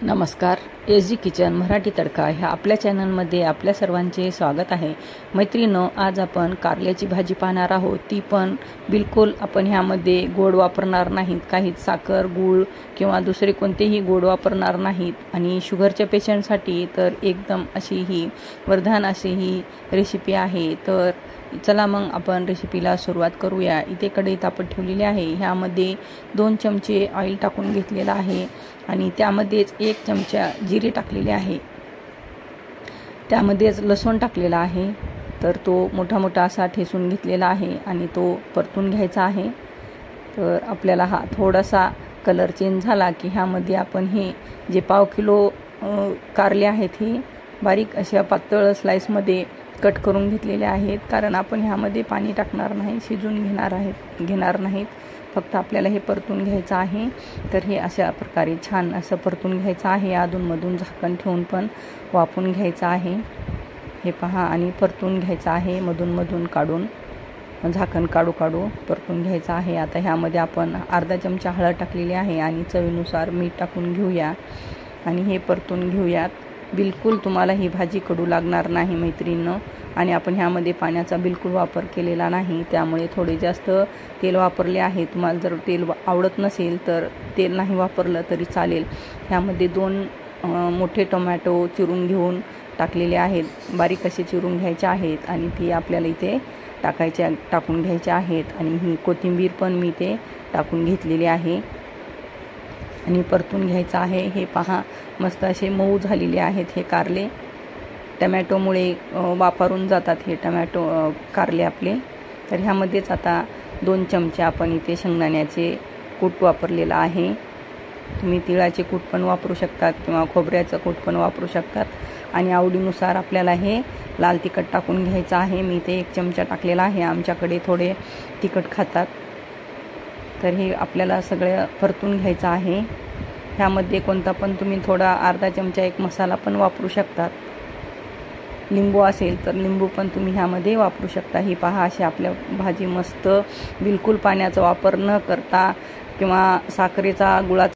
नमस्कार. SG kitchen Marathi तडका ह्या आपल्या चॅनलमध्ये आपल्या सर्वांचे स्वागत आहे. मैत्रिणींनो, आज आपण कारल्याची भाजी पाहणार आहोत. ती पण बिलकुल आपण ह्यामध्ये गोड वापरणार नाहीत. काहीच साखर, गूळ किंवा दुसरे कोणतेही गोड वापरणार नाहीत. आणि शुगरच्या पेशंटसाठी तर एकदम अशी ही वरदान अशी ही रेसिपी आहे. तर चला मग आपण रेसिपीला सुरुवात करूया. इथे कढई तापत ठेवलेली आहे. ह्यामध्ये 2 चमचे ऑइल टाकून घेतलेला आहे आणि त्यामध्येच 1 चमचा जिरे टाकलेले आहे. त्यामध्येच लसूण टाकलेला आहे. तर तो मोठा मोठा असा ठेचून घेतलेला आहे आणि तो परतून घ्यायचा आहे. तर आपल्याला हा थोडासा कलर चेंज झाला की ह्यामध्ये आपण हे जे 1/2 किलो कारले आहेत हे बारीक अशा पातळ स्लाइसमध्ये कट करून घेतलेले आहेत. कारण आपण ह्यामध्ये पाणी टाकणार नाही, शिजून घेणार नाहीत. फक्त आपल्याला हे परतून घ्यायचं आहे. तर हे अशा प्रकारे छान असं परतून घ्यायचं आहे. अधूनमधून झाकण ठेवून पण वाफवून घ्यायचं आहे. हे पहा, आणि परतून घ्यायचं आहे. मधून काढून झाकण काढू परतून घ्यायचं आहे. आता ह्यामध्ये आपण अर्धा चमचा हळद टाकलेली आहे आणि चवीनुसार मीठ टाकून घेऊया आणि हे परतून घेऊयात. बिलकुल तुम्हाला ही भाजी कडू लागणार नाही मैत्रिणींनो. आणि आपण ह्यामध्ये पाण्याचा बिलकुल वापर केलेला नाही, त्यामुळे थोडे जास्त तेल वापरले आहे. तुम्हाला जर तेल आवडत नसेल तर तेल नाही वापरलं तरी चालेल. ह्यामध्ये 2 मोठे टोमॅटो चिरून घेऊन टाकलेले आहेत. बारीक असे चिरून घ्यायचे आहेत आणि ते आपल्याला इथे टाकून घ्यायचे आहेत. आणि ही कोथिंबीर पण मी ते टाकून घेतलेली आहे आणि परतून घ्यायचं आहे. हे पहा, मस्त असे मऊ झालेले आहेत हे कारले. टमॅटोमुळे वापरून जातात हे कारले आपले. तर ह्यामध्येच आता 2 चमचे आपण इथे शेंगदाण्याचे कूट वापरलेला आहे. तुम्ही तिळाचे कूट पण वापरू शकतात किंवा खोबऱ्याचं कूट पण वापरू शकतात. आणि आवडीनुसार आपल्याला हे लाल तिखट टाकून घ्यायचं आहे. मी इथे 1 चमचा टाकलेला आहे. आमच्याकडे थोडे तिखट खातात. तर हे आपल्याला सगळं परतून घ्यायचं आहे. ह्यामध्ये कोणता पण तुम्ही थोडा अर्धा चमचा 1 मसाला पण वापरू शकतात. लिंबू असेल तर लिंबू पण तुम्ही ह्यामध्ये वापरू शकता. ही पहा, अशी आपल्या भाजी मस्त बिलकुल पाण्याचा वापर न करता किंवा साखरेचा गुळाचा